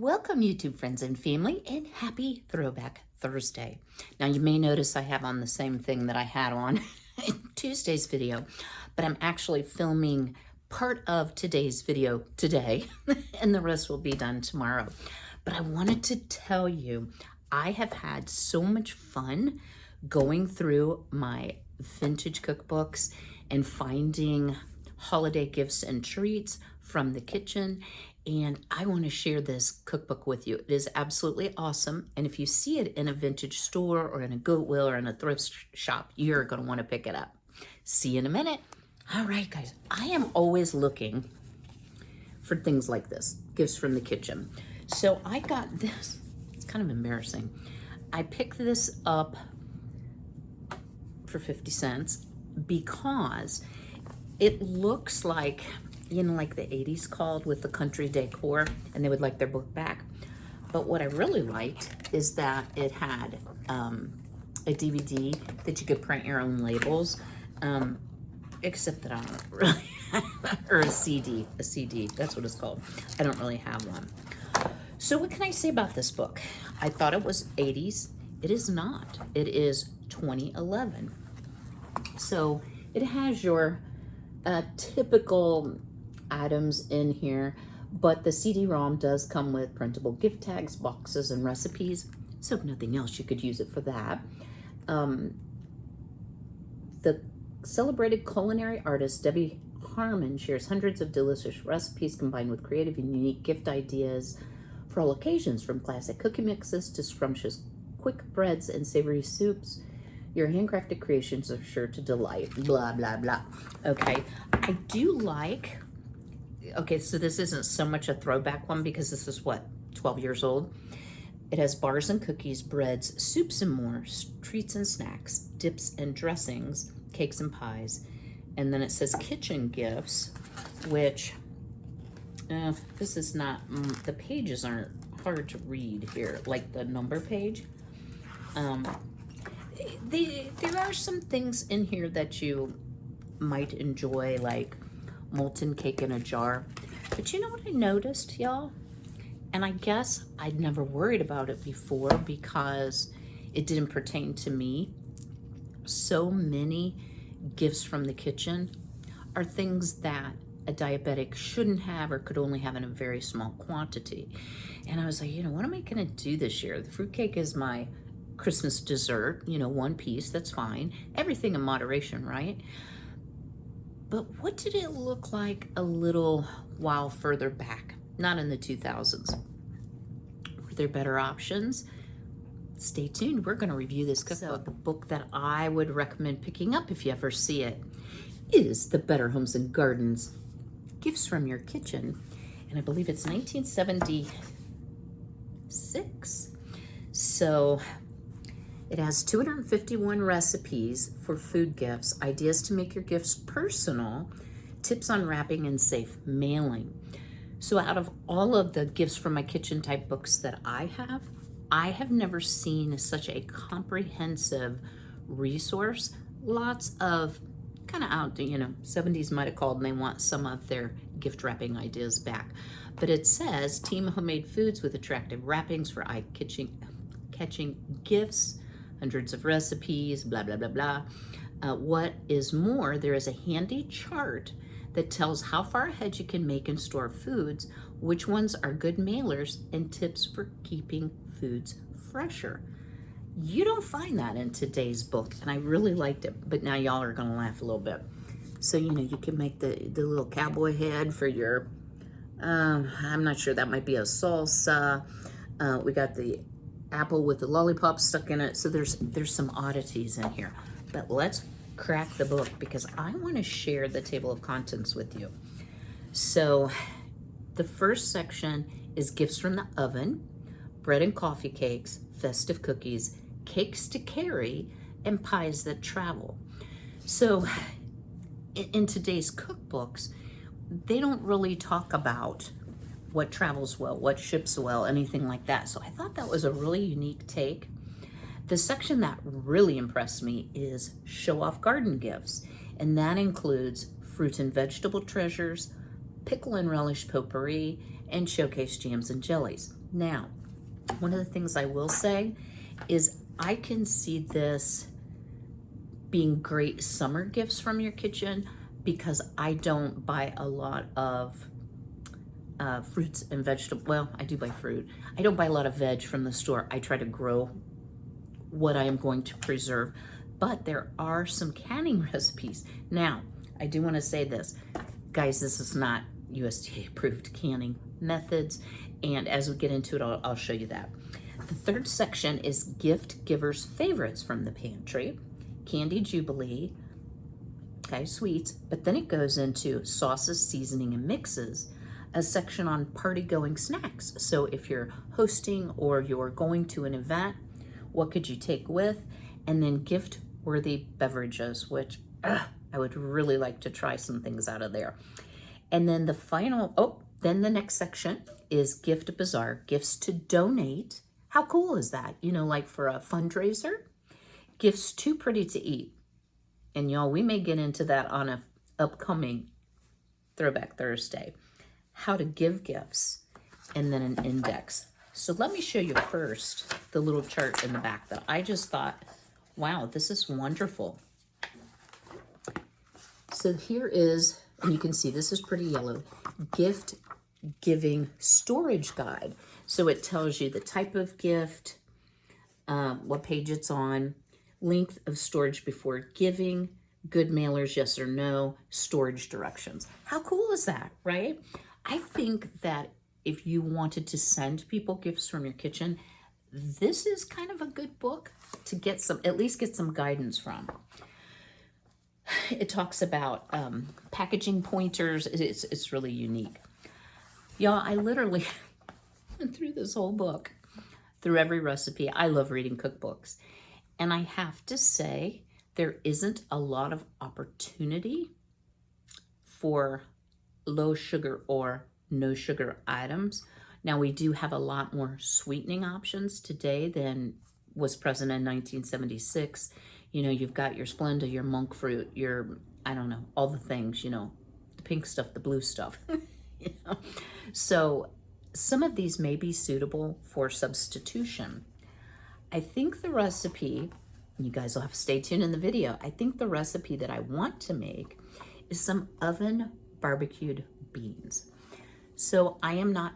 Welcome, YouTube friends and family, and happy Throwback Thursday. Now, you may notice I have on the same thing that I had on in Tuesday's video, but I'm actually filming part of today's video today, and the rest will be done tomorrow. But I wanted to tell you, I have had so much fun going through my vintage cookbooks and finding holiday gifts and treats from the kitchen. And I want to share this cookbook with you. It is absolutely awesome. And if you see it in a vintage store or in a Goodwill or in a thrift shop, you're going to want to pick it up. See you in a minute. All right, guys. I am always looking for things like this, gifts from the kitchen. So I got this. It's kind of embarrassing. I picked this up for 50 cents because it looks like, you know, like the 80s called with the country decor, and they would like their book back. But what I really liked is that it had a DVD that you could print your own labels, except that I don't really or a CD, that's what it's called. I don't really have one. So what can I say about this book? I thought it was 80s. It is not. It is 2011. So it has your typical items in here, but the CD-ROM does come with printable gift tags, boxes, and recipes. So if nothing else, you could use it for that. The celebrated culinary artist Debbie Harmon shares hundreds of delicious recipes combined with creative and unique gift ideas for all occasions, from classic cookie mixes to scrumptious quick breads and savory soups. Your handcrafted creations are sure to delight, blah, blah, blah. Okay, I do like, okay, so this isn't so much a throwback one because this is what, 12 years old? It has bars and cookies, breads, soups and more, treats and snacks, dips and dressings, cakes and pies. And then it says kitchen gifts, which, this is not, the pages aren't hard to read here, like the number page. There are some things in here that you might enjoy, like molten cake in a jar. But you know what I noticed, y'all? And I guess I'd never worried about it before because it didn't pertain to me. So many gifts from the kitchen are things that a diabetic shouldn't have or could only have in a very small quantity. And I was like, you know, what am I gonna do this year? The fruitcake is my Christmas dessert, you know, one piece, that's fine. Everything in moderation, right? But what did it look like a little while further back? Not in the 2000s. Were there better options? Stay tuned. We're going to review this cookbook. So, the book that I would recommend picking up if you ever see it is The Better Homes and Gardens, Gifts from Your Kitchen. And I believe it's 1976. So it has 251 recipes for food gifts, ideas to make your gifts personal, tips on wrapping and safe mailing. So out of all of the gifts from my kitchen type books that I have never seen such a comprehensive resource. Lots of kind of out, you know, 70s might have called and they want some of their gift wrapping ideas back. But it says team homemade foods with attractive wrappings for eye-catching gifts, hundreds of recipes, blah, blah, blah, blah. What is more, there is a handy chart that tells how far ahead you can make and store foods, which ones are good mailers, and tips for keeping foods fresher. You don't find that in today's book, and I really liked it, but now y'all are gonna laugh a little bit. So, you know, you can make the little cowboy head for your, I'm not sure, that might be a salsa. We got the apple with the lollipop stuck in it. So there's some oddities in here, but let's crack the book because I want to share the table of contents with you. So the first section is gifts from the oven, bread and coffee cakes, festive cookies, cakes to carry, and pies that travel. So in today's cookbooks, they don't really talk about what travels well, what ships well, anything like that. So I thought that was a really unique take. The section that really impressed me is show off garden gifts. And that includes fruit and vegetable treasures, pickle and relish potpourri, and showcase jams and jellies. Now, one of the things I will say is I can see this being great summer gifts from your kitchen because I don't buy a lot of fruits and vegetables. Well, I do buy fruit. I don't buy a lot of veg from the store. I try to grow what I am going to preserve, but there are some canning recipes. Now, I do want to say this. Guys, this is not USDA approved canning methods, and as we get into it, I'll show you that. The third section is gift givers' favorites from the pantry, Candy Jubilee, okay, sweets, but then it goes into sauces, seasoning, and mixes, a section on party-going snacks. So if you're hosting or you're going to an event, what could you take with? And then gift-worthy beverages, which I would really like to try some things out of there. And then the final, then the next section is Gift Bazaar, gifts to donate. How cool is that? You know, like for a fundraiser, gifts too pretty to eat. And y'all, we may get into that on a upcoming Throwback Thursday. How to give gifts, and then an index. So let me show you first the little chart in the back that I just thought, wow, this is wonderful. So here is, and you can see this is pretty yellow, gift giving storage guide. So it tells you the type of gift, what page it's on, length of storage before giving, good mailers, yes or no, storage directions. How cool is that, right? I think that if you wanted to send people gifts from your kitchen, this is kind of a good book to get some, at least get some guidance from. It talks about packaging pointers. It's really unique. Y'all, I literally went through this whole book, through every recipe. I love reading cookbooks. And I have to say, there isn't a lot of opportunity for low sugar or no sugar items. Now, we do have a lot more sweetening options today than was present in 1976. You know, you've got your Splenda, your monk fruit, your, I don't know, all the things, you know, the pink stuff, the blue stuff. You know? So some of these may be suitable for substitution. I think the recipe, you guys will have to stay tuned in the video, I think the recipe that I want to make is some oven barbecued beans. So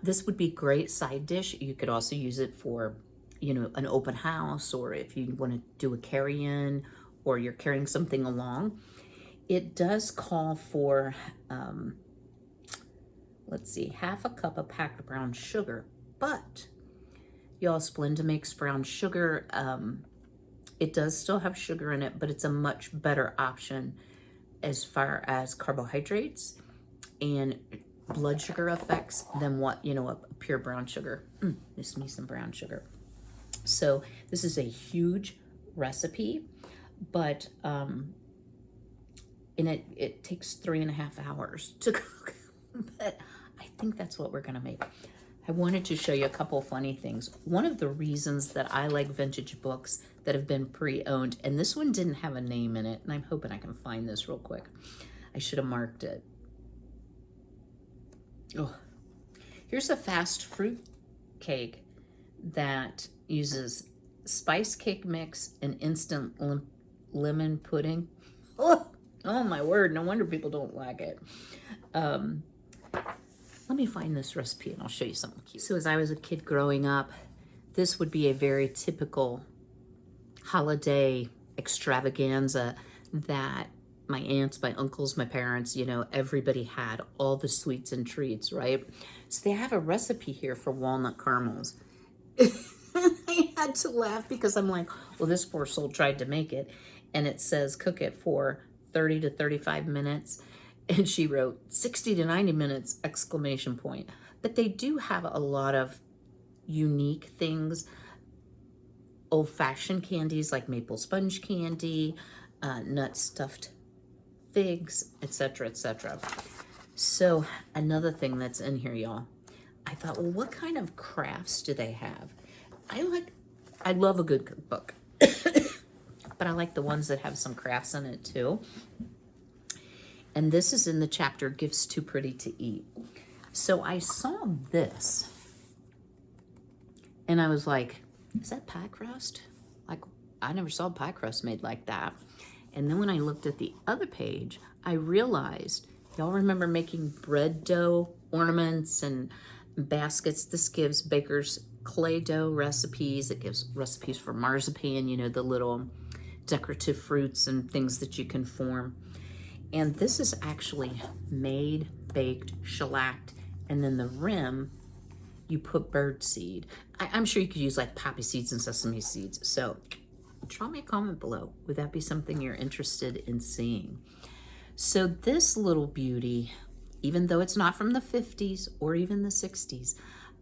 this would be great side dish. You could also use it for, you know, an open house, or if you want to do a carry-in or you're carrying something along. It does call for, let's see, half a cup of packed brown sugar, but y'all, Splenda makes brown sugar. It does still have sugar in it, but it's a much better option as far as carbohydrates and blood sugar effects than what, you know, a pure brown sugar. Miss me some brown sugar. So this is a huge recipe, but and it takes 3.5 hours to cook. But I think that's what we're gonna make. I wanted to show you a couple funny things. One of the reasons that I like vintage books that have been pre-owned, and this one didn't have a name in it, and I'm hoping I can find this real quick. I should have marked it. Oh, here's a fast fruit cake that uses spice cake mix and instant lemon pudding. Oh my word, no wonder people don't like it. Let me find this recipe and I'll show you something cute. So as I was a kid growing up, this would be a very typical holiday extravaganza that my aunts, my uncles, my parents, you know, everybody had all the sweets and treats, right? So they have a recipe here for walnut caramels. I had to laugh because I'm like, well, this poor soul tried to make it, and it says cook it for 30 to 35 minutes. And she wrote 60 to 90 minutes, exclamation point. But they do have a lot of unique things. Old-fashioned candies like maple sponge candy, nut stuffed figs, etc., etc. So another thing that's in here, y'all, I thought, well, what kind of crafts do they have? I love a good cookbook, but I like the ones that have some crafts in it too. And this is in the chapter, Gifts Too Pretty to Eat. So I saw this, And I was like, is that pie crust? Like, I never saw pie crust made like that. And then when I looked at the other page, I realized, y'all remember making bread dough ornaments and baskets? This gives bakers clay dough recipes. It gives recipes for marzipan, you know, the little decorative fruits and things that you can form. And this is actually made, baked, shellacked, and then the rim, you put bird seed. I'm sure you could use like poppy seeds and sesame seeds. So draw me a comment below. Would that be something you're interested in seeing? So this little beauty, even though it's not from the 50s or even the 60s,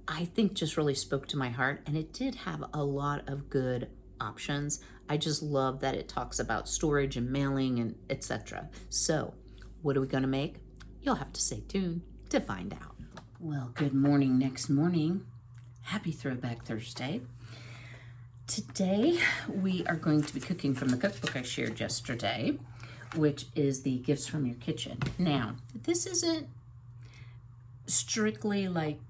I think just really spoke to my heart, and it did have a lot of good options. I just love that it talks about storage and mailing and etc. So what are we gonna make? You'll have to stay tuned to find out. Well, good morning, next morning. Happy Throwback Thursday. Today, we are going to be cooking from the cookbook I shared yesterday, which is the Gifts from Your Kitchen. Now, this isn't strictly like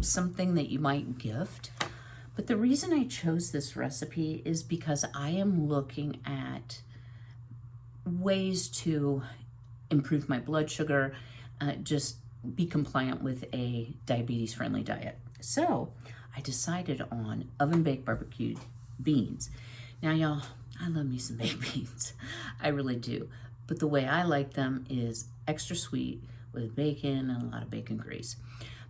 something that you might gift, but the reason I chose this recipe is because I am looking at ways to improve my blood sugar, just be compliant with a diabetes-friendly diet. So I decided on oven-baked barbecued beans. Now, y'all, I love me some baked beans. I really do. But the way I like them is extra sweet with bacon and a lot of bacon grease.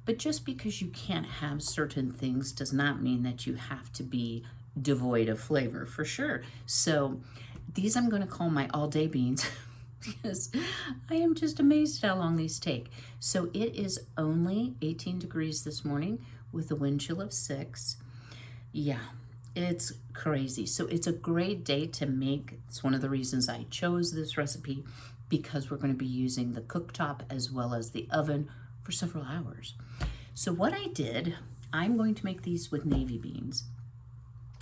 But just because you can't have certain things does not mean that you have to be devoid of flavor, for sure. So these I'm going to call my all-day beans because I am just amazed at how long these take. So it is only 18 degrees this morning with a wind chill of 6. Yeah, it's crazy. So it's a great day to make. It's one of the reasons I chose this recipe, because we're going to be using the cooktop as well as the oven for several hours. So what I did, I'm going to make these with navy beans,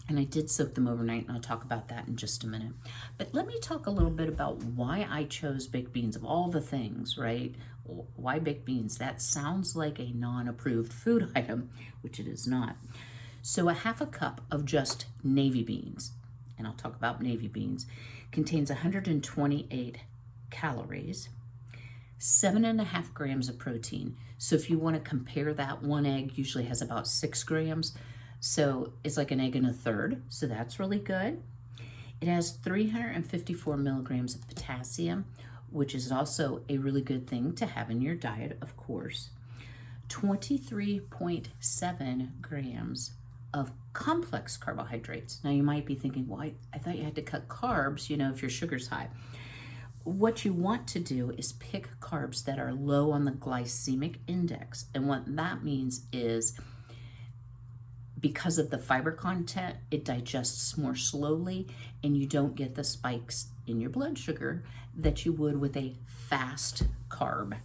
and I did soak them overnight, and I'll talk about that in just a minute. But let me talk a little bit about why I chose baked beans of all the things, right? Why baked beans? That sounds like a non-approved food item, which it is not. So a half a cup of just navy beans, and I'll talk about navy beans, contains 128 calories, 7.5 grams of protein. So if you want to compare that, one egg usually has about 6 grams. So it's like an egg and a third. So that's really good. It has 354 milligrams of potassium, which is also a really good thing to have in your diet, of course. 23.7 grams of complex carbohydrates. Now you might be thinking, well, I thought you had to cut carbs, you know, if your sugar's high. What you want to do is pick carbs that are low on the glycemic index. And what that means is, because of the fiber content, it digests more slowly and you don't get the spikes in your blood sugar that you would with a fast carb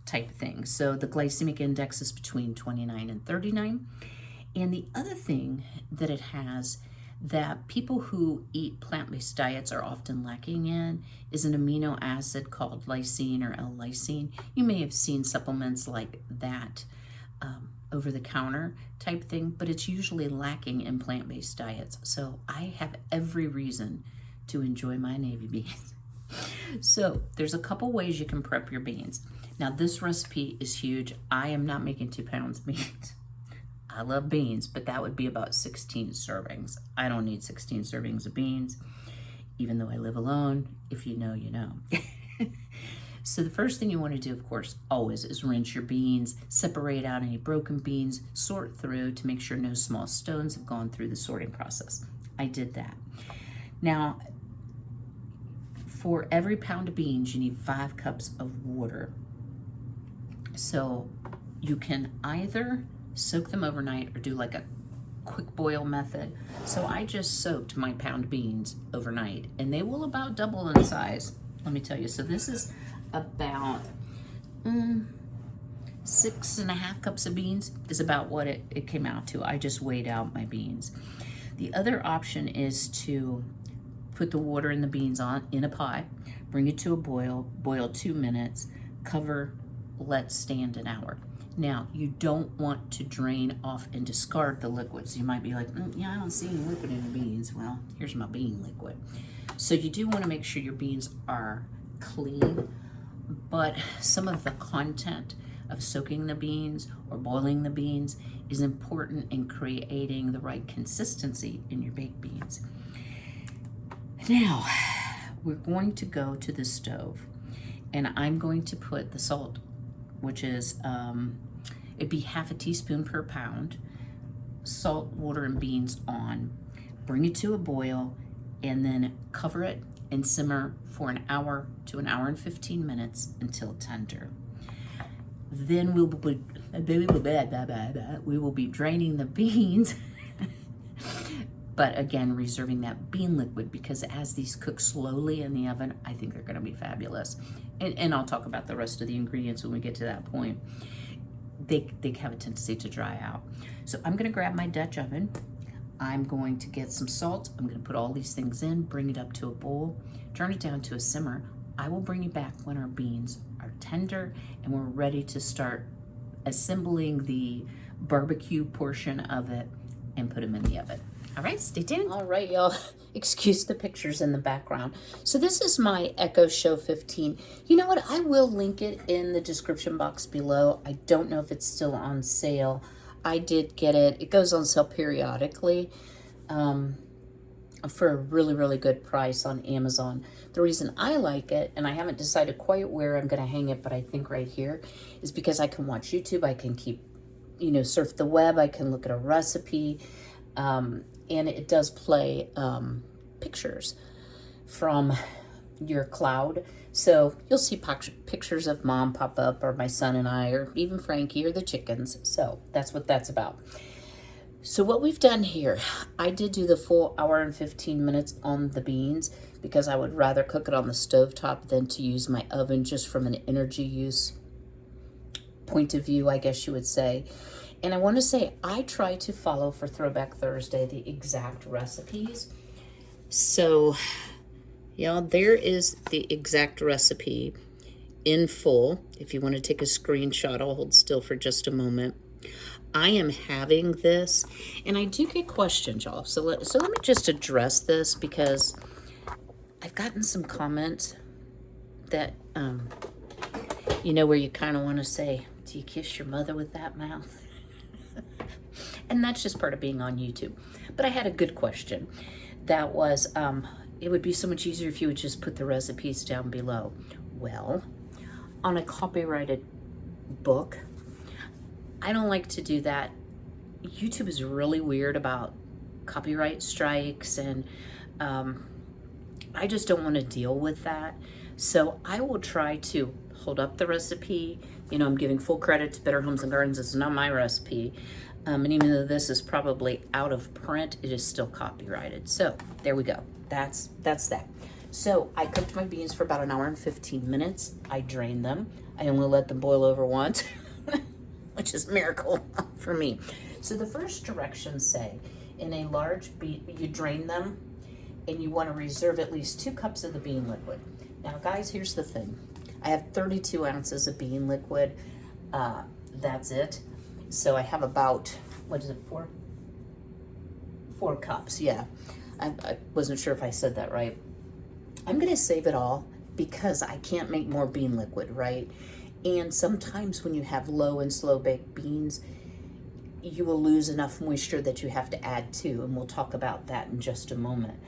type thing. So the glycemic index is between 29 and 39. And the other thing that it has that people who eat plant-based diets are often lacking in is an amino acid called lysine or L-lysine. You may have seen supplements like that over the counter type thing, but it's usually lacking in plant-based diets. So I have every reason to enjoy my navy beans. So there's a couple ways you can prep your beans. Now this recipe is huge. I am not making 2 pounds of beans. I love beans, but that would be about 16 servings. I don't need 16 servings of beans, even though I live alone. If you know, you know. So the first thing you want to do, of course, always is rinse your beans, separate out any broken beans, sort through to make sure no small stones have gone through the sorting process. I did that. Now, for every pound of beans, you need 5 cups of water. So you can either soak them overnight or do like a quick boil method. So I just soaked my pound beans overnight, and they will about double in size, let me tell you. So this is about 6.5 cups of beans is about what it came out to. I just weighed out my beans. The other option is to put the water in the beans in a pot, bring it to a boil 2 minutes, cover, let stand an hour. Now, you don't want to drain off and discard the liquids. You might be like, yeah, I don't see any liquid in the beans. Well, here's my bean liquid. So you do want to make sure your beans are clean, but some of the content of soaking the beans or boiling the beans is important in creating the right consistency in your baked beans. Now, we're going to go to the stove, and I'm going to put the salt, which is, it'd be half a teaspoon per pound, salt, water, and beans on. Bring it to a boil, and then cover it and simmer for an hour to an hour and 15 minutes until tender. Then we will be draining the beans, but again, reserving that bean liquid, because as these cook slowly in the oven, I think they're gonna be fabulous. And I'll talk about the rest of the ingredients when we get to that point. They have a tendency to dry out. So I'm gonna grab my Dutch oven. I'm going to get some salt. I'm gonna put all these things in, bring it up to a boil, turn it down to a simmer. I will bring you back when our beans are tender and we're ready to start assembling the barbecue portion of it and put them in the oven. All right, stay tuned. All right, y'all. Excuse the pictures in the background. So this is my Echo Show 15. You know what? I will link it in the description box below. I don't know if it's still on sale. I did get it. It goes on sale periodically for a really, really good price on Amazon. The reason I like it, and I haven't decided quite where I'm going to hang it, but I think right here, is because I can watch YouTube. I can keep, surf the web. I can look at a recipe. And it does play pictures from your cloud. So you'll see pictures of Mom pop up, or my son and I, or even Frankie, or the chickens. So that's what that's about. So what we've done here, I did do the full hour and 15 minutes on the beans because I would rather cook it on the stovetop than to use my oven, just from an energy use point of view, I guess you would say. And I want to say, I try to follow for Throwback Thursday the exact recipes. So, y'all, there is the exact recipe in full. If you want to take a screenshot, I'll hold still for just a moment. I am having this, and I do get questions, y'all. So let me just address this, because I've gotten some comments that, where you kind of want to say, do you kiss your mother with that mouth? And that's just part of being on YouTube. But I had a good question that was, it would be so much easier if you would just put the recipes down below. Well, on a copyrighted book, I don't like to do that. YouTube is really weird about copyright strikes, and I just don't want to deal with that. So I will try to hold up the recipe. I'm giving full credit to Better Homes and Gardens. It's not my recipe. And even though this is probably out of print, it is still copyrighted. So there we go. That's that. So I cooked my beans for about an hour and 15 minutes. I drained them. I only let them boil over once, which is a miracle for me. So the first directions say, in a large bean, you drain them, and you want to reserve at least 2 cups of the bean liquid. Now, guys, here's the thing. I have 32 ounces of bean liquid. That's it. So I have about, what is it, 4 cups, yeah. I wasn't sure if I said that right. I'm gonna save it all because I can't make more bean liquid, right? And sometimes when you have low and slow baked beans, you will lose enough moisture that you have to add to, and we'll talk about that in just a moment.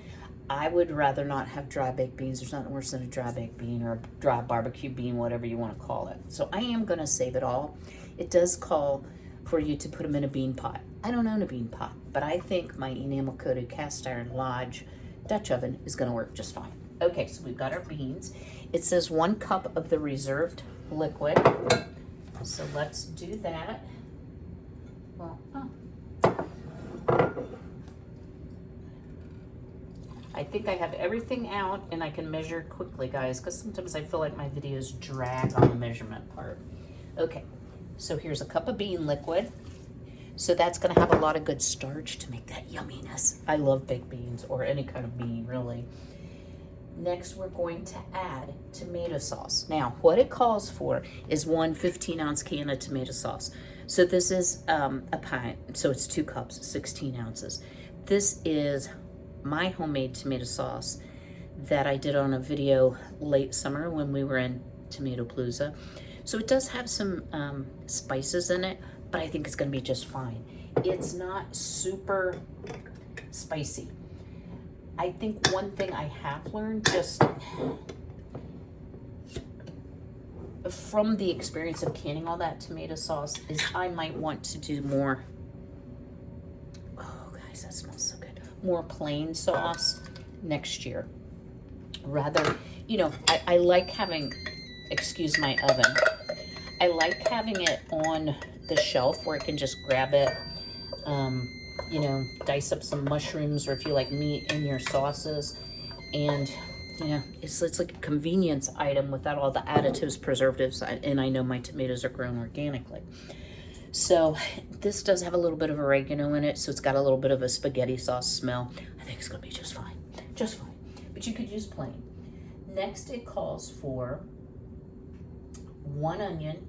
I would rather not have dry baked beans. There's nothing worse than a dry baked bean or a dry barbecue bean, whatever you want to call it. So I am gonna save it all. It does call for you to put them in a bean pot. I don't own a bean pot, but I think my enamel coated cast iron Lodge Dutch oven is gonna work just fine. Okay, so we've got our beans. It says 1 cup of the reserved liquid. So let's do that. Well, I think I have everything out, and I can measure quickly, guys, because sometimes I feel like my videos drag on the measurement part. Okay, so here's a cup of bean liquid. So that's gonna have a lot of good starch to make that yumminess. I love baked beans, or any kind of bean, really. Next, we're going to add tomato sauce. Now, what it calls for is one 15-ounce can of tomato sauce. So this is a pint, so it's 2 cups, 16 ounces. This is my homemade tomato sauce that I did on a video late summer when we were in Tomato Palooza. So it does have some spices in it, but I think it's gonna be just fine. It's not super spicy. I think one thing I have learned just from the experience of canning all that tomato sauce is I might want to do more, oh guys, that smells so good, more plain sauce next year. Rather, you know, I like having, excuse my oven, I like having it on the shelf where I can just grab it, you know, dice up some mushrooms, or if you like meat in your sauces, and you know, it's like a convenience item without all the additives, preservatives, and I know my tomatoes are grown organically. So this does have a little bit of oregano in it, so it's got a little bit of a spaghetti sauce smell. I think it's gonna be just fine, but you could use plain. Next, it calls for 1 onion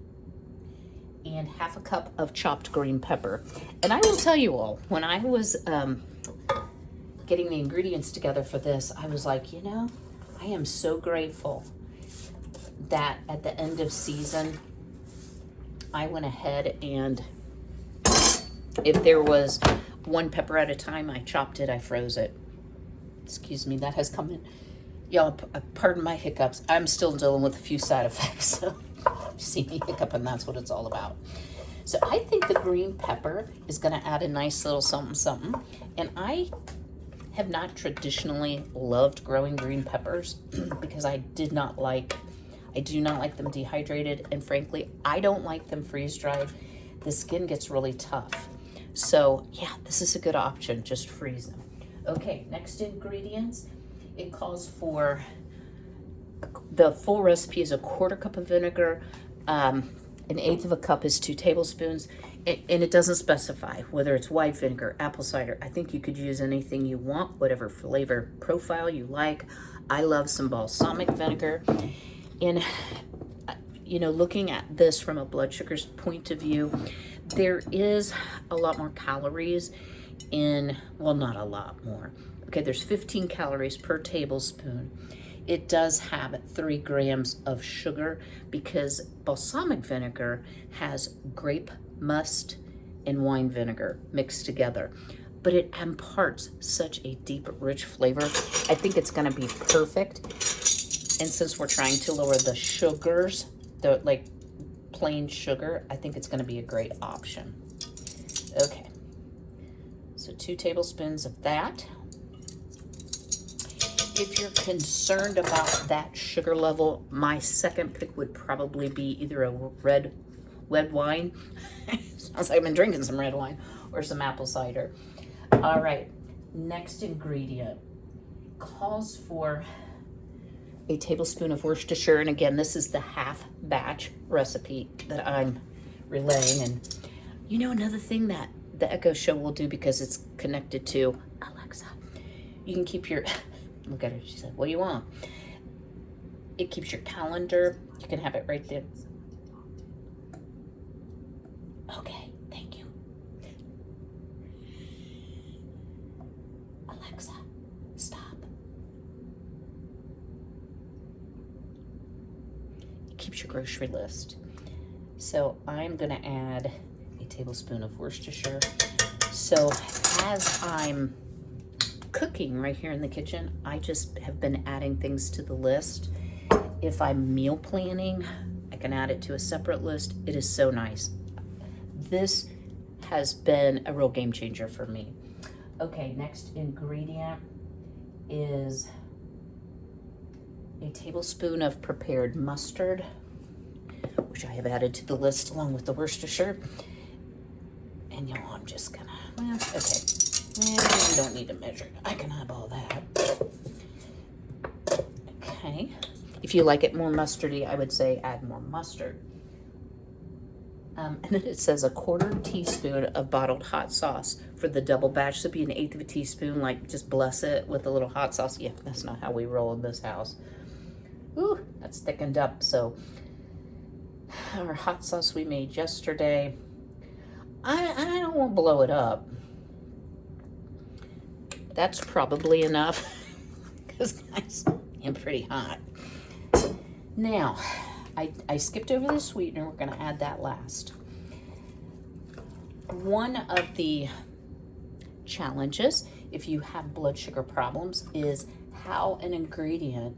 and half a cup of chopped green pepper. And I will tell you all, when I was getting the ingredients together for this, I was like, you know, I am so grateful that at the end of season, I went ahead and if there was 1 pepper at a time, I chopped it, I froze it. Excuse me, that has come in. Y'all, pardon my hiccups. I'm still dealing with a few side effects, so you see me hiccup, and that's what it's all about. So I think the green pepper is gonna add a nice little something, something. And I have not traditionally loved growing green peppers because I do not like them dehydrated, and frankly, I don't like them freeze-dried. The skin gets really tough. So yeah, this is a good option, just freeze them. Okay, next ingredients. It calls for, the full recipe is 1/4 cup of vinegar, 1/8 of a cup is 2 tablespoons, and it doesn't specify whether it's white vinegar, apple cider. I think you could use anything you want, whatever flavor profile you like. I love some balsamic vinegar. And, you know, looking at this from a blood sugar's point of view, there is a lot more calories in, well, not a lot more. Okay, there's 15 calories per tablespoon. It does have 3 grams of sugar because balsamic vinegar has grape must and wine vinegar mixed together. But it imparts such a deep, rich flavor. I think it's gonna be perfect. And since we're trying to lower the sugars, the like plain sugar, I think it's gonna be a great option. Okay, so 2 tablespoons of that. If you're concerned about that sugar level, my second pick would probably be either a red wine. Sounds like I've been drinking some red wine, or some apple cider. All right, next ingredient calls for a tablespoon of Worcestershire. And again, this is the half batch recipe that I'm relaying. And you know, another thing that the Echo Show will do, because it's connected to Alexa, you can keep your, look at her, she said, what do you want? It keeps your calendar. You can have it right there. Okay, thank you. Alexa, stop. It keeps your grocery list. So I'm gonna add a tablespoon of Worcestershire. So as I'm cooking right here in the kitchen, I just have been adding things to the list. If I'm meal planning, I can add it to a separate list. It is so nice. This has been a real game changer for me. Okay, next ingredient is a tablespoon of prepared mustard, which I have added to the list along with the Worcestershire. And y'all, I'm just gonna, well, okay. I don't need to measure it. I can have all that. Okay. If you like it more mustardy, I would say add more mustard. And then it says a 1/4 teaspoon of bottled hot sauce for the double batch. So be 1/8 of a teaspoon, like just bless it with a little hot sauce. Yeah, that's not how we roll in this house. Ooh, that's thickened up. So our hot sauce we made yesterday, I don't want to blow it up. That's probably enough because guys, I'm pretty hot. Now, I skipped over the sweetener. We're going to add that last. One of the challenges, if you have blood sugar problems, is how an ingredient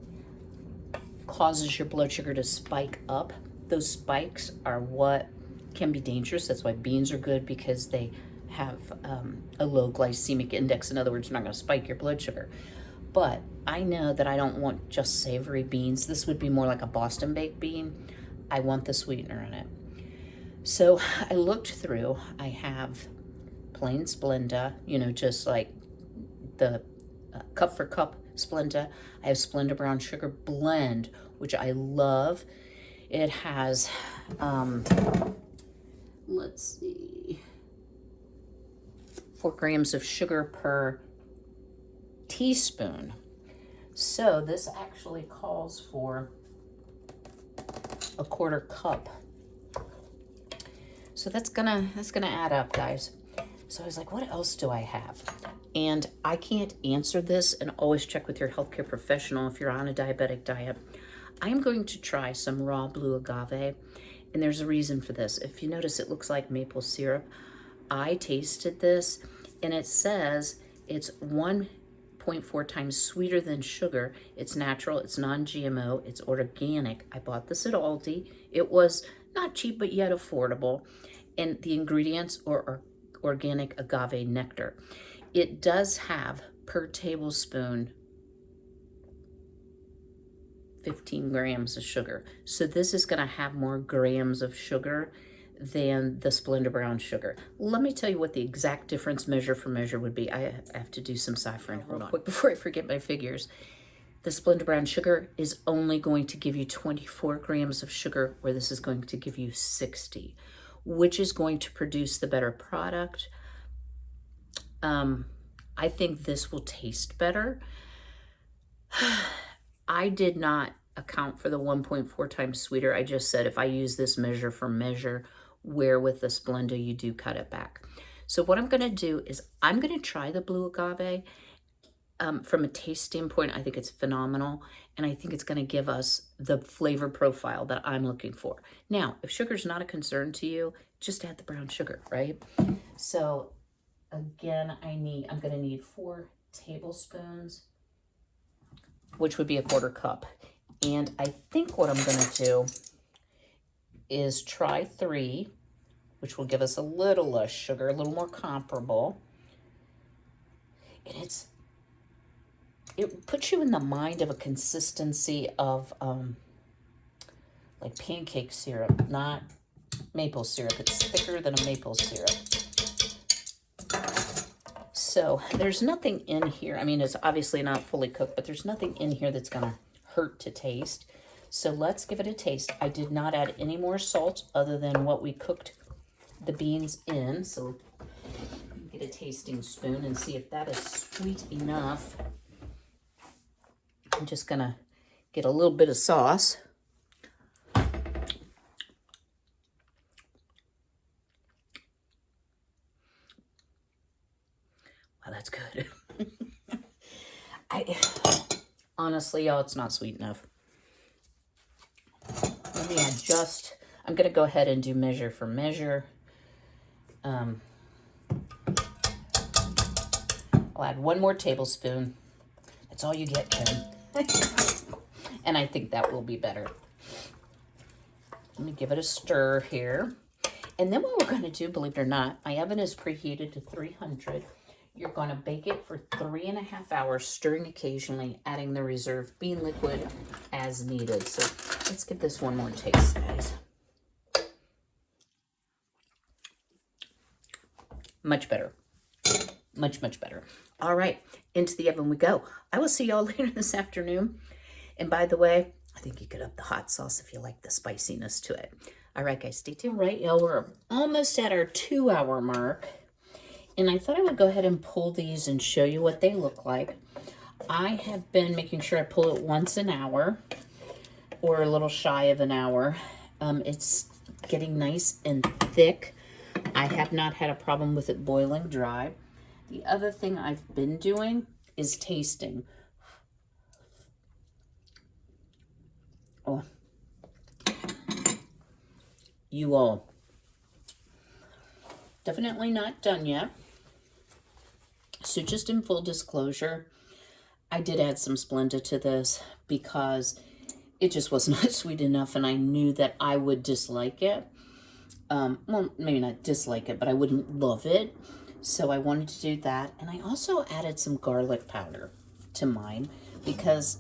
causes your blood sugar to spike up. Those spikes are what can be dangerous. That's why beans are good, because they have a low glycemic index. In other words, they're not going to spike your blood sugar. But I know that I don't want just savory beans. This would be more like a Boston baked bean. I want the sweetener in it. So I looked through. I have plain Splenda, you know, just like the cup for cup Splenda. I have Splenda brown sugar blend, which I love. It has, let's see, 4 grams of sugar per teaspoon. So this actually calls for a 1/4 cup. So that's gonna add up, guys. So I was like, what else do I have? And I can't answer this, and always check with your healthcare professional if you're on a diabetic diet. I'm going to try some raw blue agave, and there's a reason for this. If you notice, it looks like maple syrup. I tasted this, and it says it's 1.4 times sweeter than sugar. It's natural, it's non-GMO, it's organic. I bought this at Aldi. It was not cheap, but yet affordable. And the ingredients are organic agave nectar. It does have, per tablespoon, 15 grams of sugar. So this is going to have more grams of sugar than the Splenda brown sugar. Let me tell you what the exact difference measure for measure would be. I have to do some ciphering. Hold on. Quick before I forget my figures. The Splenda brown sugar is only going to give you 24 grams of sugar, where this is going to give you 60. Which is going to produce the better product? I think this will taste better. I did not account for the 1.4 times sweeter. I just said if I use this measure for measure, where with the Splenda you do cut it back. So what I'm going to do is I'm going to try the blue agave. From a taste standpoint, I think it's phenomenal, and I think it's going to give us the flavor profile that I'm looking for. Now, if sugar's not a concern to you, just add the brown sugar, right? So again, I'm going to need 4 tablespoons, which would be a 1/4 cup. And I think what I'm going to do is try 3, which will give us a little less sugar, a little more comparable. And it puts you in the mind of a consistency of like pancake syrup, not maple syrup. It's thicker than a maple syrup. So there's nothing in here. I mean, it's obviously not fully cooked, but there's nothing in here that's going to hurt to taste. So let's give it a taste. I did not add any more salt other than what we cooked the beans in. So get a tasting spoon and see if that is sweet enough. I'm just going to get a little bit of sauce. Wow, that's good. Honestly, y'all, it's not sweet enough. Let me adjust. I'm going to go ahead and do measure for measure. I'll add 1 more tablespoon. That's all you get, Kym. And I think that will be better. Let me give it a stir here. And then what we're going to do, believe it or not, my oven is preheated to 300. You're going to bake it for 3.5 hours, stirring occasionally, adding the reserved bean liquid as needed. So let's give this one more taste, guys. Much better. Much, much better. All right, into the oven we go. I will see y'all later this afternoon. And by the way, I think you could up the hot sauce if you like the spiciness to it. All right, guys, stay tuned. All right, y'all, we're almost at our 2-hour mark. And I thought I would go ahead and pull these and show you what they look like. I have been making sure I pull it once an hour or a little shy of an hour. It's getting nice and thick. I have not had a problem with it boiling dry. The other thing I've been doing is tasting. Oh, you all. Definitely not done yet. So just in full disclosure, I did add some Splenda to this because it just was not sweet enough, and I knew that I would dislike it. Well, maybe not dislike it, but I wouldn't love it. So I wanted to do that. And I also added some garlic powder to mine because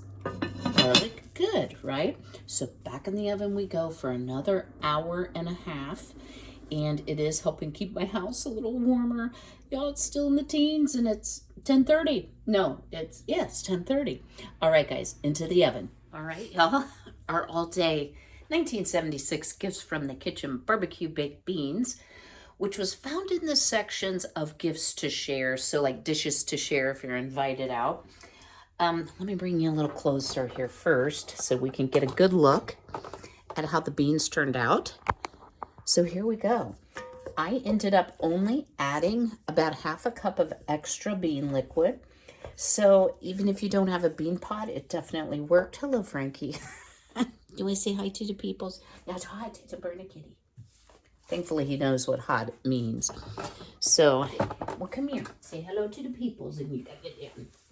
garlic, good, right? So back in the oven we go for another 1.5 hours. And it is helping keep my house a little warmer. Y'all, it's still in the teens and it's 10:30. No, it's 10:30. All right, guys, into the oven. All right, y'all, our all-day 1976 gifts from the kitchen, BBQ Baked Beans, which was found in the sections of gifts to share. So like dishes to share if you're invited out. Let me bring you a little closer here first so we can get a good look at how the beans turned out. So here we go. I ended up only adding about 1/2 cup of extra bean liquid. So even if you don't have a bean pot, it definitely worked. Hello, Frankie. Do I say hi to the peoples? That's hi to the Bernie kitty. Thankfully, he knows what hot means. So, well, come here. Say hello to the peoples and you got it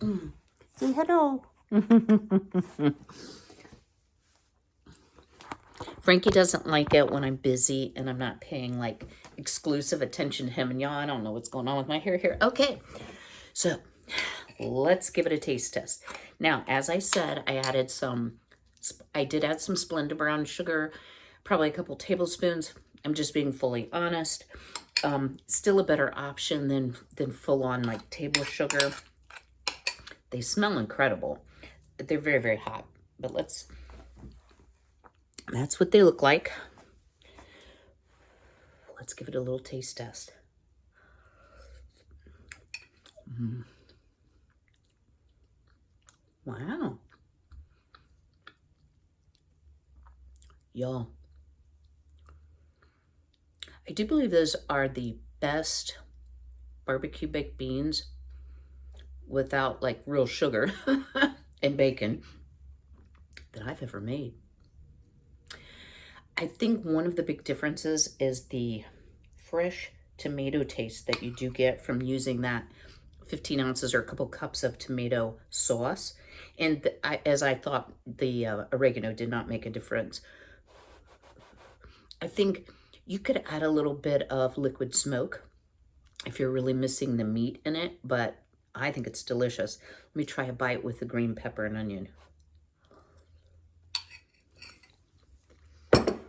in. Say hello. Frankie doesn't like it when I'm busy and I'm not paying like exclusive attention to him. And y'all, I don't know what's going on with my hair here. Okay, so let's give it a taste test. Now, as I said, I did add some Splenda brown sugar, probably a couple tablespoons. I'm just being fully honest. Still a better option than full-on like table sugar. They smell incredible. They're very, very hot. But that's what they look like. Let's give it a little taste test. Wow. Y'all, I do believe those are the best barbecue baked beans without like real sugar and bacon that I've ever made. I think one of the big differences is the fresh tomato taste that you do get from using that 15 ounces or a couple cups of tomato sauce. And as I thought, the oregano did not make a difference. I think you could add a little bit of liquid smoke if you're really missing the meat in it, but I think it's delicious. Let me try a bite with the green pepper and onion.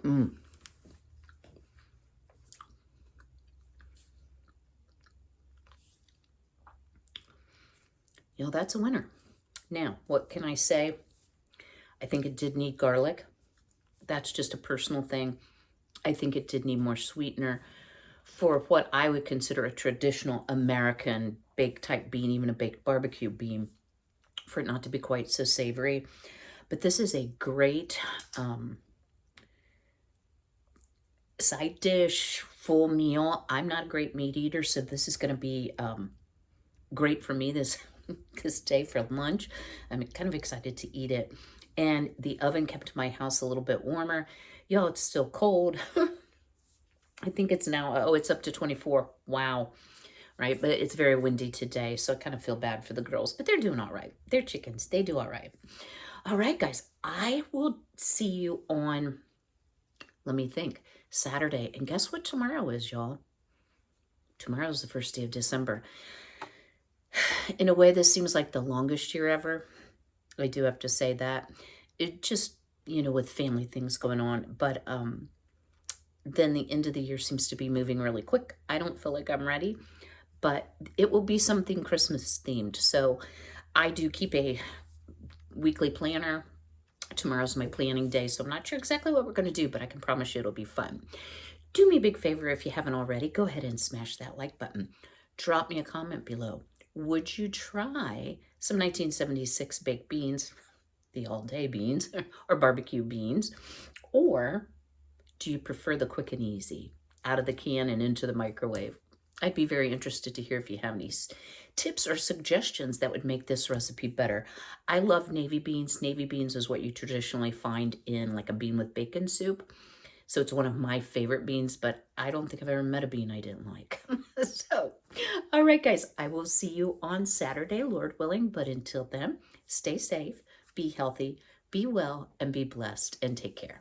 You know, that's a winner. Now, what can I say? I think it did need garlic. That's just a personal thing. I think it did need more sweetener for what I would consider a traditional American baked type bean, even a baked barbecue bean, for it not to be quite so savory. But this is a great side dish, full meal. I'm not a great meat eater, so this is going to be great for me this day for lunch. I'm kind of excited to eat it. And the oven kept my house a little bit warmer. Y'all, it's still cold. I think it's now, it's up to 24. Wow. Right? But it's very windy today, so I kind of feel bad for the girls. But they're doing all right. They're chickens. They do all right. All right, guys. I will see you on, let me think, Saturday. And guess what tomorrow is, y'all? Tomorrow is the first day of December. In a way, this seems like the longest year ever. I do have to say that. It just, with family things going on. But then the end of the year seems to be moving really quick. I don't feel like I'm ready. But it will be something Christmas themed. So I do keep a weekly planner Tomorrow's my planning day, so I'm not sure exactly what we're going to do, but I can promise you it'll be fun. Do me a big favor if you haven't already. Go ahead and smash that like button. Drop me a comment below. Would you try some 1976 baked beans, the all-day beans, or barbecue beans? Or do you prefer the quick and easy, out of the can and into the microwave? I'd be very interested to hear if you have any tips or suggestions that would make this recipe better. I love navy beans. Navy beans is what you traditionally find in like a bean with bacon soup. So it's one of my favorite beans, but I don't think I've ever met a bean I didn't like. So, all right, guys, I will see you on Saturday, Lord willing. But until then, stay safe, be healthy, be well, and be blessed, and take care.